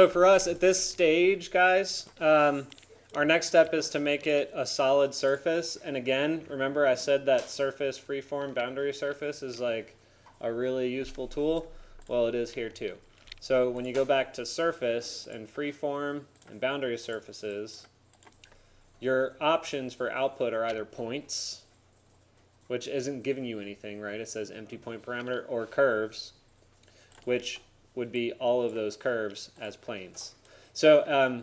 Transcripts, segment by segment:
So for us at this stage, guys, our next step is to make it a solid surface. And again, remember I said that surface freeform boundary surface is like a really useful tool. Well, it is here too. So when you go back to surface and freeform and boundary surfaces, your options for output are either points, which isn't giving you anything, right? It says empty point parameter, or curves, which would be all of those curves as planes. So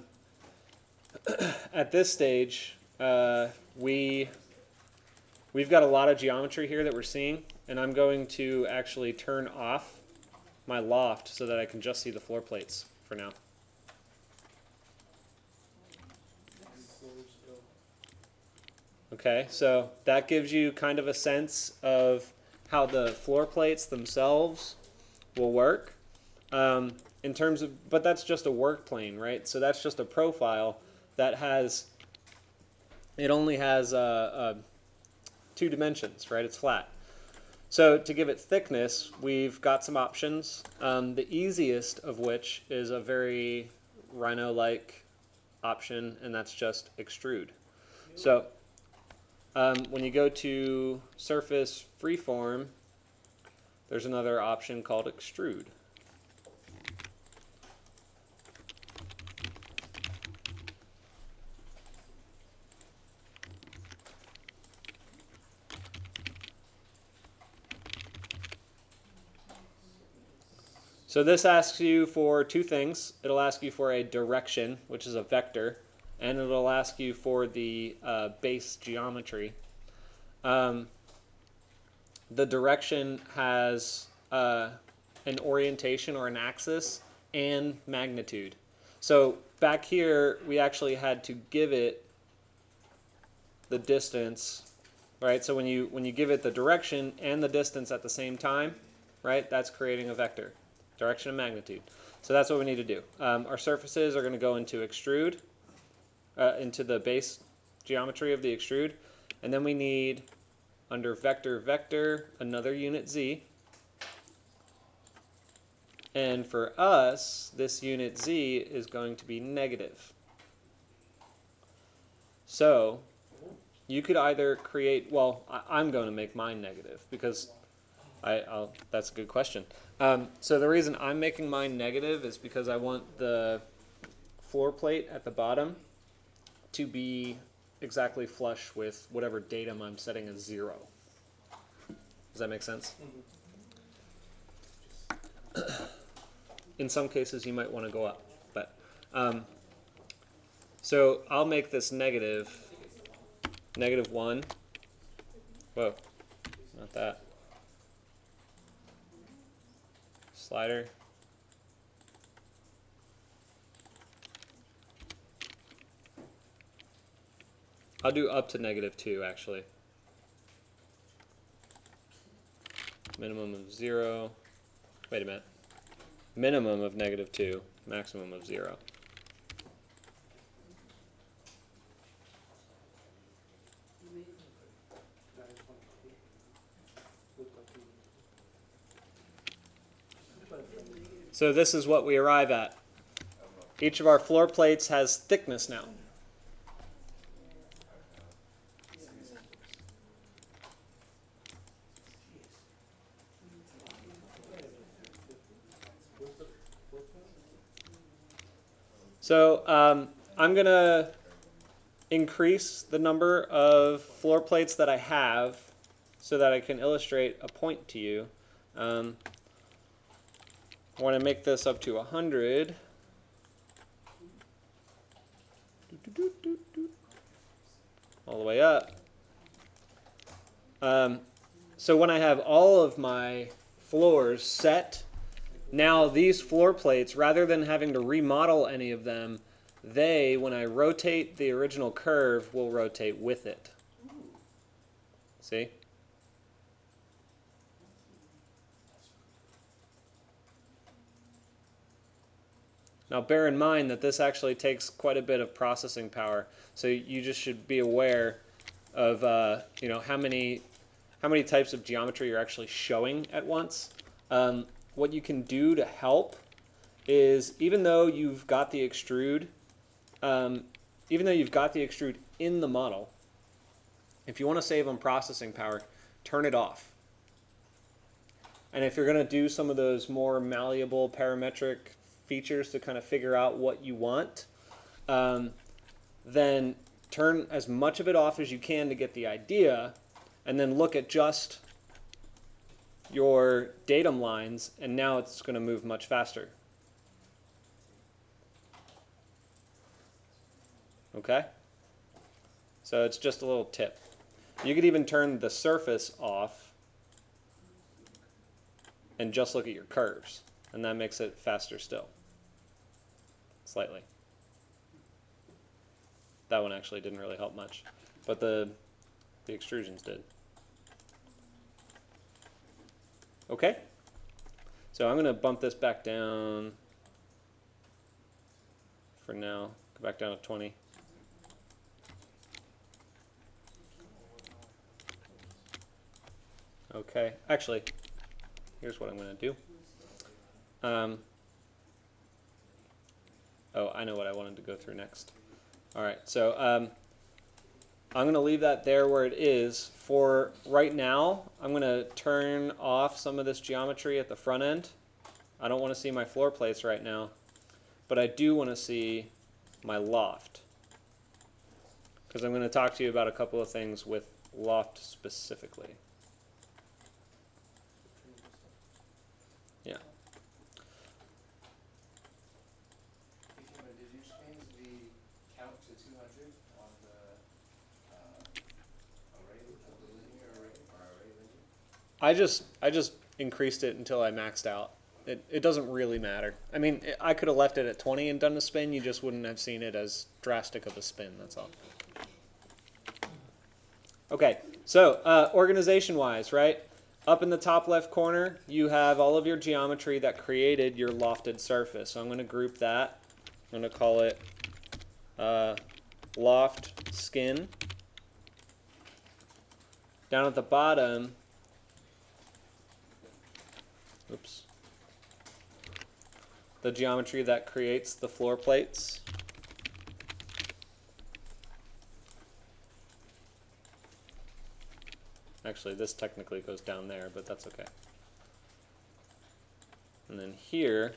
at this stage, we've got a lot of geometry here that we're seeing, and I'm going to actually turn off my loft so that I can just see the floor plates for now. Okay, so that gives you kind of a sense of how the floor plates themselves will work. In terms of, but that's just a work plane, right? So that's just a profile that has, it only has 2 dimensions, right? It's flat. So to give it thickness, we've got some options. The easiest of which is a very Rhino-like option, and that's just extrude. So when you go to surface freeform, there's another option called extrude. So this asks you for 2 things. It'll ask you for a direction, which is a vector, and it'll ask you for the base geometry. The direction has an orientation or an axis and magnitude. So back here, we actually had to give it the distance, right? So when you give it the direction and the distance at the same time, right, that's creating a vector. Direction and magnitude. So that's what we need to do. Our surfaces are going to go into extrude, into the base geometry of the extrude. And then we need, under vector, vector, another unit z. And for us, this unit z is going to be negative. So you could either create, well, I'm going to make mine negative because that's a good question. So the reason I'm making mine negative is because I want the floor plate at the bottom to be exactly flush with whatever datum I'm setting as 0. Does that make sense? In some cases you might want to go up, but so I'll make this negative 1. Whoa, not that. Slider. I'll do up to -2 actually. Minimum of 0. Wait a minute. Minimum of -2, maximum of 0. So this is what we arrive at. Each of our floor plates has thickness now. So I'm going to increase the number of floor plates that I have so that I can illustrate a point to you. I want to make this up to 100. All the way up. So when I have all of my floors set, now these floor plates, rather than having to remodel any of them, they, when I rotate the original curve, will rotate with it. See? Now bear in mind that this actually takes quite a bit of processing power, so you just should be aware of how many types of geometry you're actually showing at once. What you can do to help is even though you've got the extrude, in the model, if you want to save on processing power, turn it off. And if you're going to do some of those more malleable parametric features to kind of figure out what you want, then turn as much of it off as you can to get the idea, and then look at just your datum lines, and now it's going to move much faster. Okay? So it's just a little tip. You could even turn the surface off and just look at your curves, and that makes it faster still. Slightly. That one actually didn't really help much, but the extrusions did. Okay? So I'm going to bump this back down for now. Go back down to 20. Okay, actually, here's what I'm going to do. Oh, I know what I wanted to go through next. All right, so I'm going to leave that there where it is. For right now, I'm going to turn off some of this geometry at the front end. I don't want to see my floor plates right now, but I do want to see my loft, because I'm going to talk to you about a couple of things with loft specifically. Yeah. Did you change the count to 200 on the array, the linear array, or array linear? I just increased it until I maxed out. It doesn't really matter. I mean, I could have left it at 20 and done a spin. You just wouldn't have seen it as drastic of a spin. That's all. Okay, so organization-wise, right? Up in the top left corner, you have all of your geometry that created your lofted surface. So I'm going to group that. I'm going to call it loft skin. Down at the bottom, oops, the geometry that creates the floor plates. Actually, this technically goes down there, but that's okay. And then here,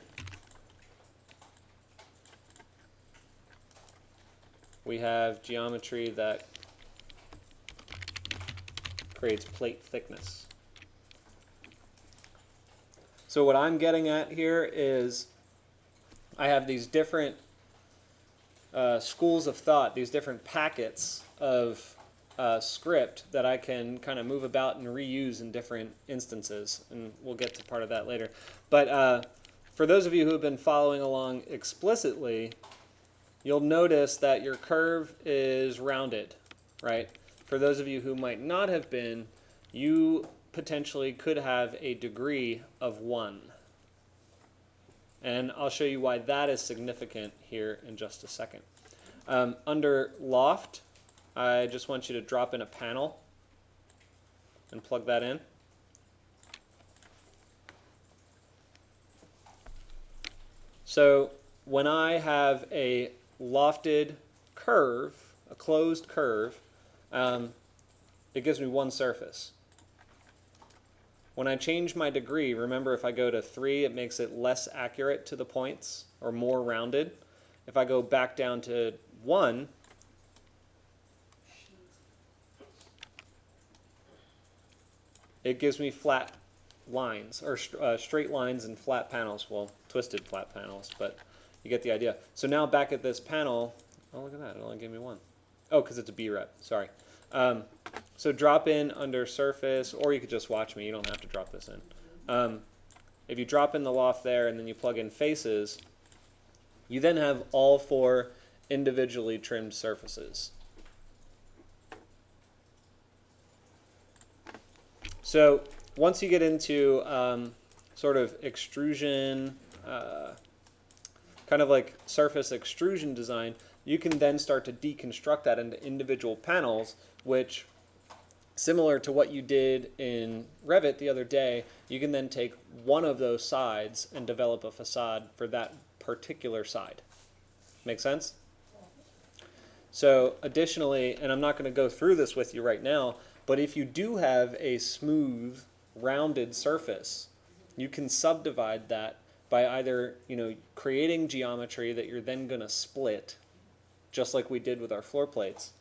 we have geometry that creates plate thickness. So what I'm getting at here is I have these different schools of thought, these different packets of script that I can kind of move about and reuse in different instances, and we'll get to part of that later. But for those of you who have been following along explicitly, you'll notice that your curve is rounded, right? For those of you who might not have been, you potentially could have a degree of 1. And I'll show you why that is significant here in just a second. Under loft, I just want you to drop in a panel and plug that in. So when I have a lofted curve, a closed curve, it gives me one surface. When I change my degree, remember if I go to 3, it makes it less accurate to the points or more rounded. If I go back down to 1, it gives me flat lines, or straight lines and flat panels. Well, twisted flat panels, but you get the idea. So now back at this panel, oh look at that, it only gave me 1. Oh, because it's a B rep, sorry. So drop in under surface, or you could just watch me, you don't have to drop this in. If you drop in the loft there and then you plug in faces, you then have all 4 individually trimmed surfaces. So once you get into sort of extrusion, kind of like surface extrusion design, you can then start to deconstruct that into individual panels, which similar to what you did in Revit the other day, you can then take one of those sides and develop a facade for that particular side. Make sense? So additionally, and I'm not going to go through this with you right now, but if you do have a smooth, rounded surface, you can subdivide that by either, creating geometry that you're then going to split, just like we did with our floor plates,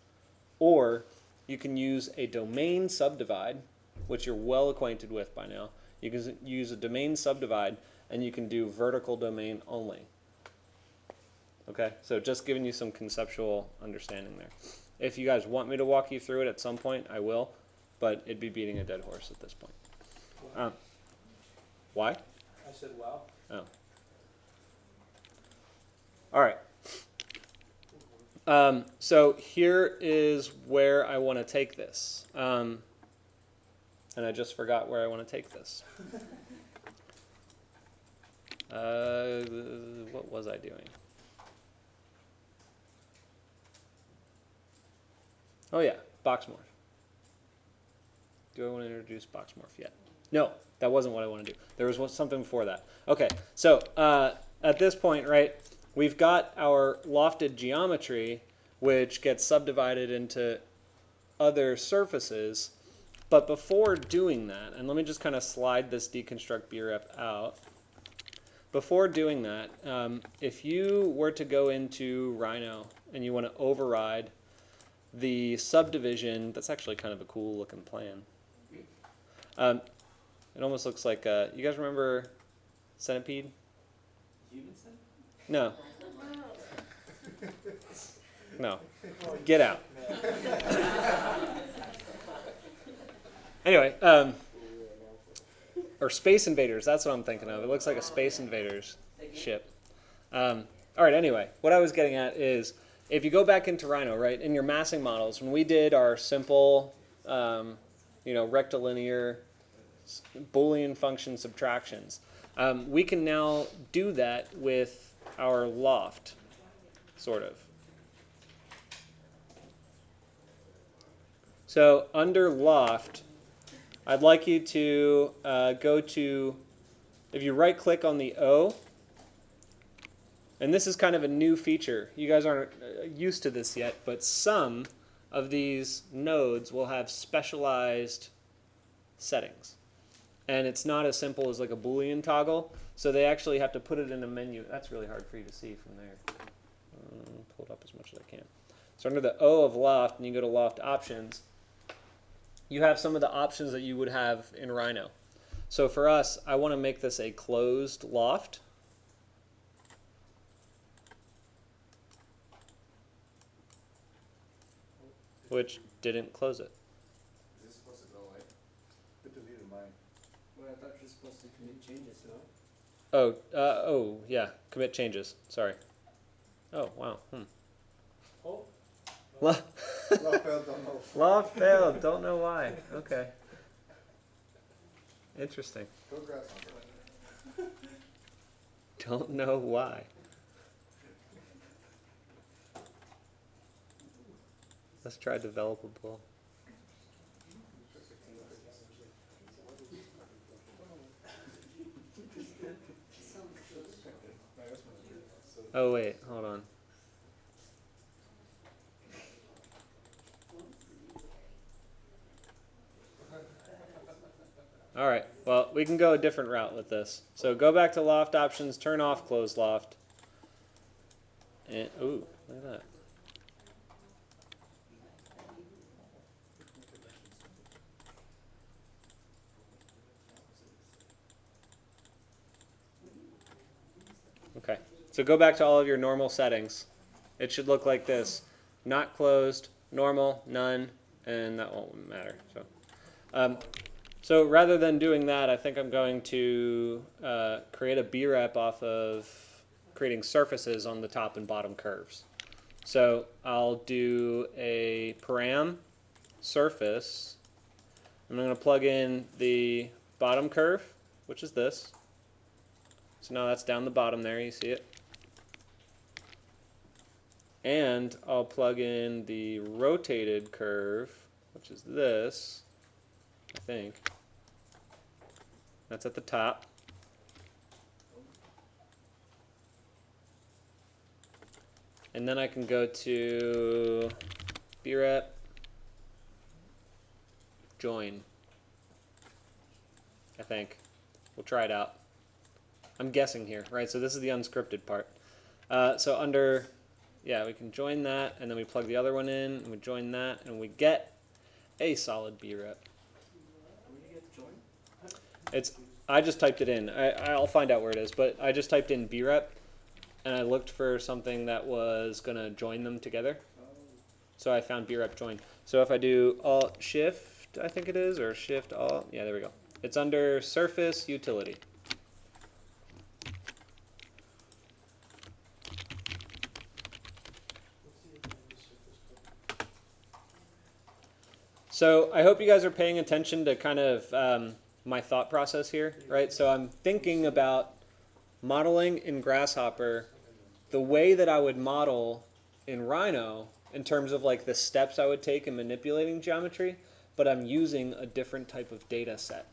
or you can use a domain subdivide, which you're well acquainted with by now. You can use a domain subdivide, and you can do vertical domain only. Okay, so just giving you some conceptual understanding there. If you guys want me to walk you through it at some point, I will, but it'd be beating a dead horse at this point. Why? I said, wow. Oh. All right. So here is where I want to take this. And I just forgot where I want to take this. What was I doing? Oh yeah, box morph. Do I want to introduce box morph yet? No, that wasn't what I want to do. There was something before that. Okay, so at this point, right, we've got our lofted geometry, which gets subdivided into other surfaces. But before doing that, and let me just kind of slide this deconstruct brep out. Before doing that, if you were to go into Rhino and you want to override the subdivision, that's actually kind of a cool looking plan. It almost looks like, you guys remember Centipede? Human centipede? No. No. Get out. Anyway, or Space Invaders, that's what I'm thinking of. It looks like a Space Invaders ship. All right, anyway, what I was getting at is, if you go back into Rhino, right, in your massing models, when we did our simple, rectilinear Boolean function subtractions, we can now do that with our loft, sort of. So under loft, I'd like you to go to, if you right-click on the O, and this is kind of a new feature. You guys aren't used to this yet, but some of these nodes will have specialized settings. And it's not as simple as like a Boolean toggle, so they actually have to put it in a menu. That's really hard for you to see from there. Pull it up as much as I can. So under the O of loft, and you go to loft options, you have some of the options that you would have in Rhino. So for us, I want to make this a closed loft. Which didn't close it. Is this supposed to go away? It deleted mine. Well, I thought you were supposed to commit changes, no? Oh, yeah, commit changes. Sorry. Oh, wow. Oh. Law failed, don't know. Law failed. Don't know why. Okay. Interesting. Go Grasshopper. Don't know why. Let's try developable. Oh wait, hold on. All right, well, we can go a different route with this. So go back to loft options, turn off closed loft. And, ooh, look at that. Okay, so go back to all of your normal settings. It should look like this. Not closed, normal, none, and that won't matter. So rather than doing that, I think I'm going to create a brep off of creating surfaces on the top and bottom curves. So I'll do a param surface. I'm going to plug in the bottom curve, which is this. So now that's down the bottom there, you see it. And I'll plug in the rotated curve, which is this, I think. That's at the top. And then I can go to brep, join, I think. We'll try it out. I'm guessing here, right? So this is the unscripted part. So under, yeah, we can join that, and then we plug the other one in, and we join that, and we get a solid brep. Where do you get join? It's, I just typed it in. I'll find out where it is, but I just typed in brep, and I looked for something that was going to join them together. So I found brep join. So if I do Alt Shift, I think it is, or Shift Alt, yeah, there we go. It's under Surface Utility. So I hope you guys are paying attention to kind of my thought process here, right? So I'm thinking about modeling in Grasshopper the way that I would model in Rhino in terms of like the steps I would take in manipulating geometry, but I'm using a different type of data set.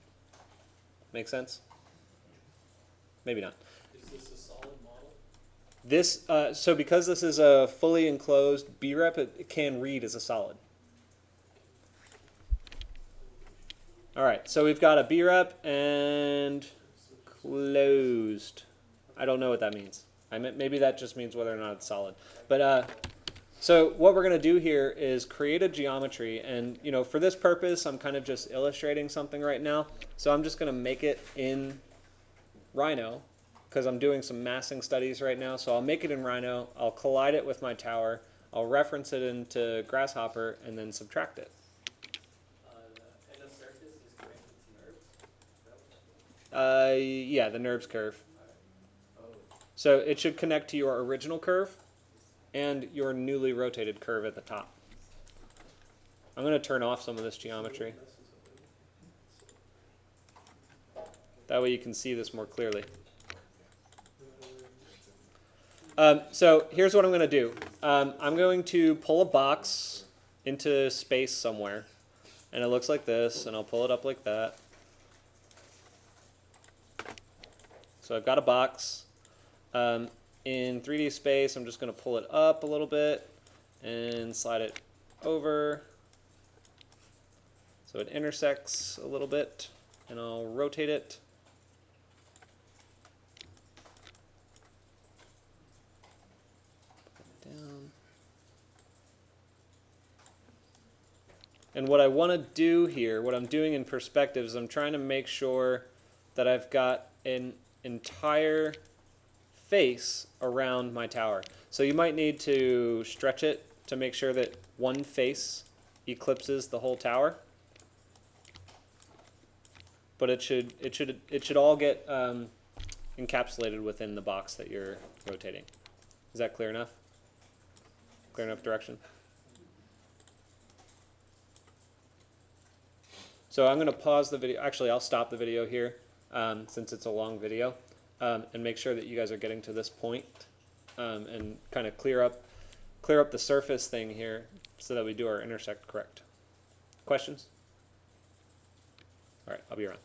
Make sense? Maybe not. Is this a solid model? This, so because this is a fully enclosed brep, it can read as a solid. All right, so we've got a brep and closed. I don't know what that means. Maybe that just means whether or not it's solid. But so what we're going to do here is create a geometry, and you know, for this purpose, I'm kind of just illustrating something right now. So I'm just going to make it in Rhino because I'm doing some massing studies right now. So I'll make it in Rhino. I'll collide it with my tower. I'll reference it into Grasshopper and then subtract it. And the surface is connected to NURBS? Yeah, the NURBS curve. Oh. So it should connect to your original curve and your newly rotated curve at the top. I'm going to turn off some of this geometry. That way you can see this more clearly. So here's what I'm going to do. I'm going to pull a box into space somewhere. And it looks like this, and I'll pull it up like that. So I've got a box. In 3D space, I'm just going to pull it up a little bit and slide it over so it intersects a little bit, and I'll rotate it. Down. And what I want to do here, what I'm doing in perspective, is I'm trying to make sure that I've got an entire face around my tower. So you might need to stretch it to make sure that one face eclipses the whole tower. But it should all get encapsulated within the box that you're rotating. Is that clear enough? Clear enough direction? So I'm going to pause the video. Actually, I'll stop the video here since it's a long video. And make sure that you guys are getting to this point, and kind of clear up the surface thing here so that we do our intersect correct. Questions? All right, I'll be around.